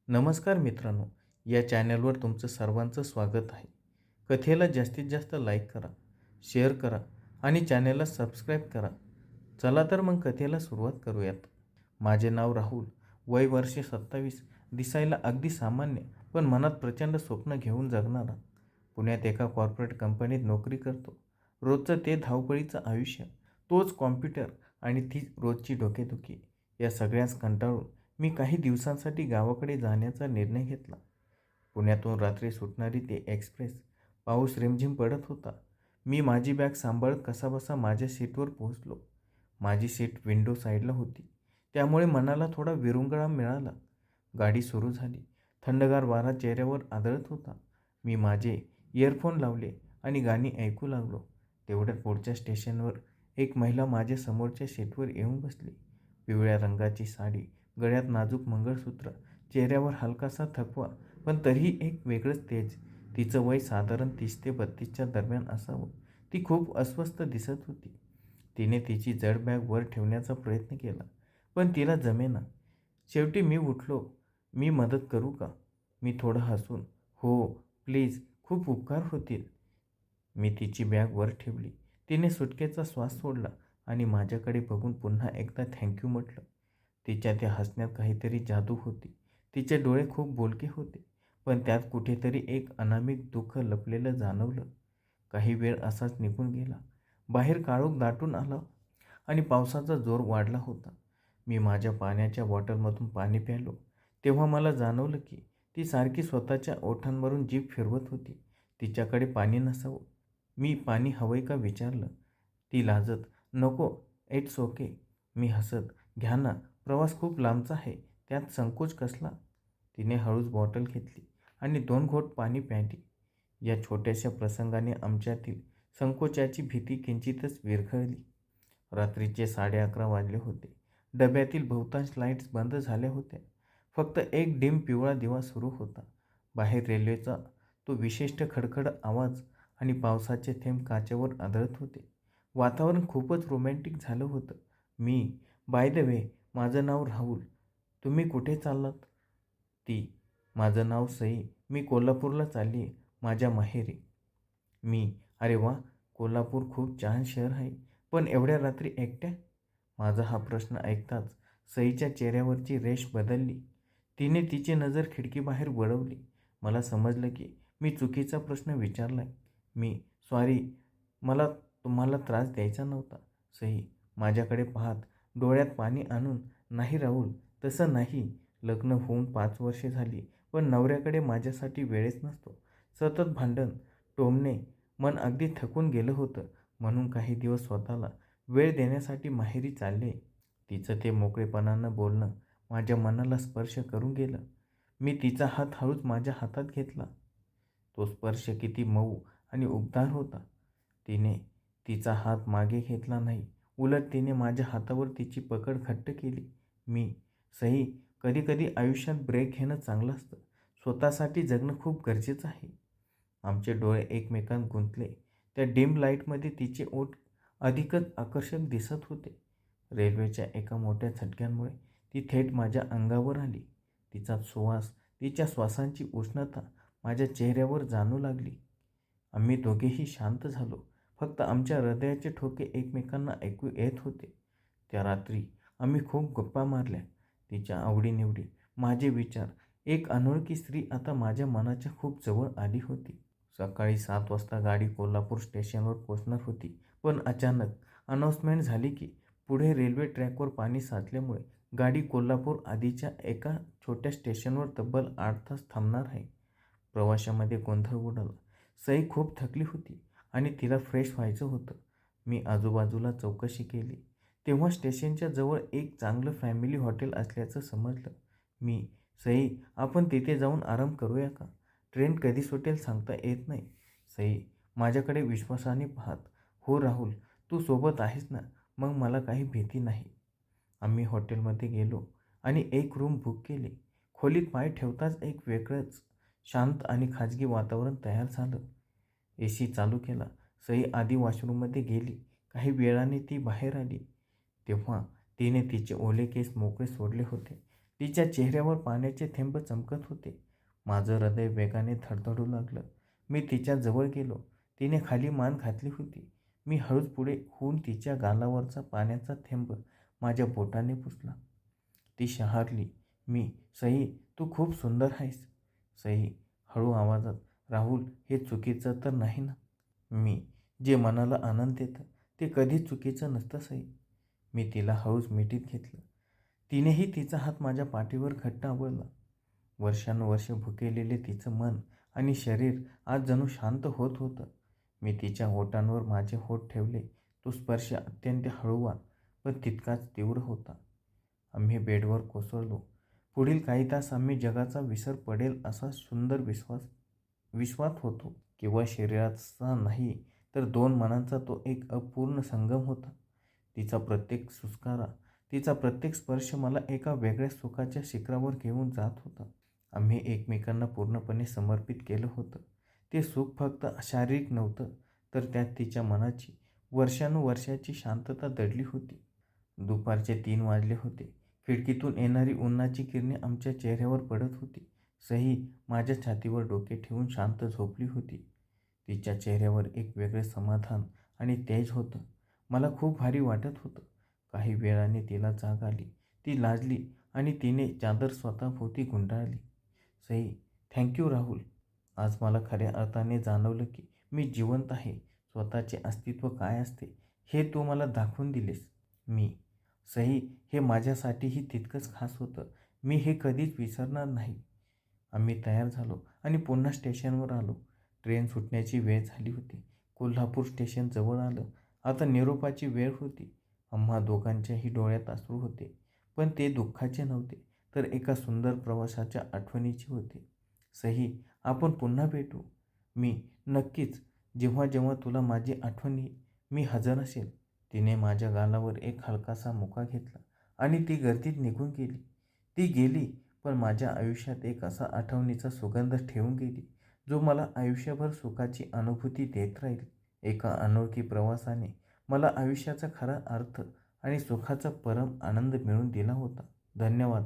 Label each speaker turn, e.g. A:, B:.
A: नमस्कार मित्रांनो, या चॅनलवर तुमचं सर्वांचं स्वागत आहे. कथेला जास्तीत जास्त लाईक करा, शेअर करा आणि चॅनलला सबस्क्राईब करा. चला तर मग कथेला सुरुवात करूयात. माझे नाव राहुल, वय वर्षे 27, दिसायला अगदी सामान्य पण मनात प्रचंड स्वप्न घेऊन जगणारा. पुण्यात एका कॉर्पोरेट कंपनीत नोकरी करतो. रोजचं ते धावपळीचं आयुष्य, तोच कॉम्प्युटर आणि ती रोजची डोकेदुखी, या सगळ्याच कंटाळून मी काही दिवसांसाठी गावाकडे जाण्याचा निर्णय घेतला. पुण्यातून रात्री सुटणारी ती एक्सप्रेस. पाऊस रिमझिम पडत होता. मी माझी बॅग सांभाळत कसाबसा माझ्या सीटवर पोहोचलो. माझी सीट विंडो साईडला होती, त्यामुळे मनाला थोडा विरंगुळा मिळाला. गाडी सुरू झाली. थंडगार वारा चेहऱ्यावर आदळत होता. मी माझे इयरफोन लावले आणि गाणी ऐकू लागलो. तेवढ्यात पुढच्या स्टेशनवर एक महिला माझ्या समोरच्या सीटवर येऊन बसली. पिवळ्या रंगाची साडी, गळ्यात नाजूक मंगळसूत्र, चेहऱ्यावर हलकासा थकवा, पण तरीही एक वेगळंच तेज. तिचं वय साधारण 30 ते 32च्या दरम्यान असावं. ती खूप अस्वस्थ दिसत होती. तिने तिची जड बॅग वर ठेवण्याचा प्रयत्न केला, पण तिला जमेना. शेवटी मी उठलो. मी मदत करू का? मी थोडं हसून, हो प्लीज, खूप उपकार होतील. मी तिची बॅग वर ठेवली. तिने सुटकेचा श्वास सोडला आणि माझ्याकडे बघून पुन्हा एकदा थँक्यू म्हटलं. तिच्या त्या हसण्यात काहीतरी जादू होती. तिचे डोळे खूप बोलके होते, पण त्यात कुठेतरी एक अनामिक दुःख लपलेलं जाणवलं. काही वेळ असाच निघून गेला. बाहेर काळोख दाटून आला आणि पावसाचा जोर वाढला होता. मी माझ्या पाण्याच्या बॉटलमधून पाणी प्यायलो, तेव्हा मला जाणवलं की ती सारखी स्वतःच्या ओठांवरून जीभ फिरवत होती. तिच्याकडे पाणी नसावं. मी पाणी हवंय का विचारलं. ती लाजत, नको, इट्स ओके. मी हसत, घ्या ना, प्रवास खूप लांबचा आहे, त्यात संकोच कसला. तिने हळूच बॉटल घेतली आणि 2 घोट पाणी प्यायली. या छोट्याशा प्रसंगाने आमच्यातील संकोचाची भीती किंचितच विरघळली. रात्रीचे 11:30 वाजले होते. डब्यातील बहुतांश लाईट्स बंद झाल्या होत्या. फक्त एक डिम पिवळा दिवा सुरू होता. बाहेर रेल्वेचा तो विशिष्ट खडखड आवाज आणि पावसाचे थेंब काचेवर आदळत होते. वातावरण खूपच रोमॅन्टिक झालं होतं. बाय द वे, माझं नाव राहुल. तुम्ही कुठे चाललात? ती, माझं नाव सई. मी कोल्हापूरला चालली आहे, माझ्या माहेरी. अरे वा, कोल्हापूर खूप छान शहर आहे, पण एवढ्या रात्री एकट्या? माझा हा प्रश्न ऐकताच सईच्या चेहऱ्यावरची रेष बदलली. तिने तिची नजर खिडकीबाहेर वळवली. मला समजलं की मी चुकीचा प्रश्न विचारलाय. सॉरी, मला तुम्हाला त्रास द्यायचा नव्हता. सई, माझ्याकडे पाहत डोळ्यात पाणी आणून, नाही राहुल, तसं नाही. लग्न होऊन 5 वर्षे झाली, पण नवऱ्याकडे माझ्यासाठी वेळच नसतो. सतत भांडण, टोमणे, मन अगदी थकून गेलं होतं, म्हणून काही दिवस स्वतःला वेळ देण्यासाठी माहेरी चालले. तिचं ते मोकळेपणानं बोलणं माझ्या मनाला स्पर्श करून गेलं. मी तिचा हात हळूच माझ्या हातात घेतला. तो स्पर्श किती मऊ आणि उबदार होता. तिने तिचा हात मागे घेतला नाही, उलट तिने माझ्या हातावर तिची पकड घट्ट केली. सई, कधीकधी आयुष्यात ब्रेक घेणं चांगलं असतं. स्वतःसाठी जगणं खूप गरजेचं आहे. आमचे डोळे एकमेकांत गुंतले. त्या डिम लाईटमध्ये तिचे ओठ अधिकच आकर्षक दिसत होते. रेल्वेच्या एका मोठ्या झटक्यामुळे ती थेट माझ्या अंगावर आली. तिचा सुवास, तिच्या श्वासांची उष्णता माझ्या चेहऱ्यावर जाणू लागली. आम्ही दोघेही शांत झालो. फक्त आमच्या हृदयाचे ठोके एकमेकांना ऐकू येत होते. त्या रात्री आम्ही खूप गप्पा मारल्या. तिच्या आवडीनिवडी, माझे विचार. एक अनोळखी स्त्री आता माझ्या मनाच्या खूप जवळ आली होती. सकाळी 7 वाजता गाडी कोल्हापूर स्टेशनवर पोहोचणार होती, पण अचानक अनाउन्समेंट झाली की पुढे रेल्वे ट्रॅकवर पाणी साचल्यामुळे गाडी कोल्हापूर आधीच्या एका छोट्या स्टेशनवर तब्बल 8 तास थांबणार आहे. प्रवाशामध्ये गोंधळ उडाला. सई खूप थकली होती आणि तिला फ्रेश व्हायचं होतं. मी आजूबाजूला चौकशी केली, तेव्हा स्टेशनच्या जवळ एक चांगलं फॅमिली हॉटेल असल्याचं समजलं. सई, आपण तिथे जाऊन आराम करूया का? ट्रेन कधी सुटेल सांगता येत नाही. सई, माझ्याकडे विश्वासाने पाहत, हो राहुल, तू सोबत आहेस ना, मग मला काही भीती नाही. आम्ही हॉटेलमध्ये गेलो आणि एक रूम बुक केली. खोलीत पाय ठेवताच एक वेगळंच शांत आणि खाजगी वातावरण तयार झालं. AC चालू केला. सई आधी वॉशरूममध्ये गेली. काही वेळाने ती बाहेर आली. तेव्हा तिने तिचे ओले केस मोकळे सोडले होते. तिच्या चेहऱ्यावर पाण्याचे थेंब चमकत होते. माझं हृदय वेगाने धडधडू लागलं. मी तिच्या जवळ गेलो. तिने खाली मान घातली होती. मी हळूच पुढे होऊन तिच्या गालावरचा पाण्याचा थेंब माझ्या बोटाने पुसला. ती शहारली. सई, तू खूप सुंदर आहेस. सई हळू आवाजात, राहुल, हे चुकीचं तर नाही ना? जे मनाला आनंद देतं ते कधीच चुकीचं नसतं सई. मी तिला हळूच मिठीत घेतलं. तिनेही तिचा हात माझ्या पाठीवर घट्ट आवळला. वर्षानुवर्षे भुकेलेले तिचं मन आणि शरीर आज जणू शांत होत होतं. मी तिच्या ओठांवर माझे होठ ठेवले. तो स्पर्श अत्यंत हळूवार पण तितकाच तीव्र होता. आम्ही बेडवर कोसळलो. पुढील काही तास आम्ही जगाचा विसर पडेल असा सुंदर विश्वात होतो. केवळ शरीराचा नाही तर दोन मनांचा तो एक अपूर्ण संगम होता. तिचा प्रत्येक सुस्कारा, तिचा प्रत्येक स्पर्श मला एका वेगळ्या सुखाच्या शिखरावर घेऊन जात होता. आम्ही एकमेकांना पूर्णपणे समर्पित केलं होतं. ते सुख फक्त शारीरिक नव्हतं तर त्यात तिच्या मनाची वर्षानुवर्षाची शांतता दडली होती. दुपारचे 3 वाजले होते. खिडकीतून येणारी उन्हाची किरणे आमच्या चेहऱ्यावर पडत होती. सई माझ्या छातीवर डोके ठेवून शांत झोपली होती. तिच्या चेहऱ्यावर एक वेगळे समाधान आणि तेज होतं. मला खूप भारी वाटत होतं. काही वेळाने तिला जाग आली. ती लाजली आणि तिने चादर स्वतःभोवती गुंडाळली. सई, थँक्यू राहुल. आज मला खऱ्या अर्थाने जाणवलं की मी जिवंत आहे. स्वतःचे अस्तित्व काय असते हे तू मला दाखवून दिलेस. सई, हे माझ्यासाठीही तितकंच खास होतं. मी हे कधीच विसरणार नाही. आम्ही तयार झालो आणि पुन्हा स्टेशनवर आलो. ट्रेन सुटण्याची वेळ झाली होती. कोल्हापूर स्टेशन जवळ आलं. आता निरोपाची वेळ होती. आम्हा दोघांच्याही डोळ्यात अश्रू होते. पण ते दुःखाचे नव्हते तर एका सुंदर प्रवासाच्या आठवणीचे होते. सई, आपण पुन्हा भेटू. नक्कीच. जेव्हा जेव्हा तुला माझी आठवण येईल मी हजर असेल. तिने माझ्या गालावर एक हलकासा मुका घेतला आणि ती गर्दीत निघून गेली. ती गेली पण माझ्या आयुष्यात एक असा आठवणीचा सुगंध ठेवून गेली जो मला आयुष्यभर सुखाची अनुभूती देत राहील. एका अनोळखी प्रवासाने मला आयुष्याचा खरा अर्थ आणि सुखाचा परम आनंद मिळवून दिला होता. धन्यवाद.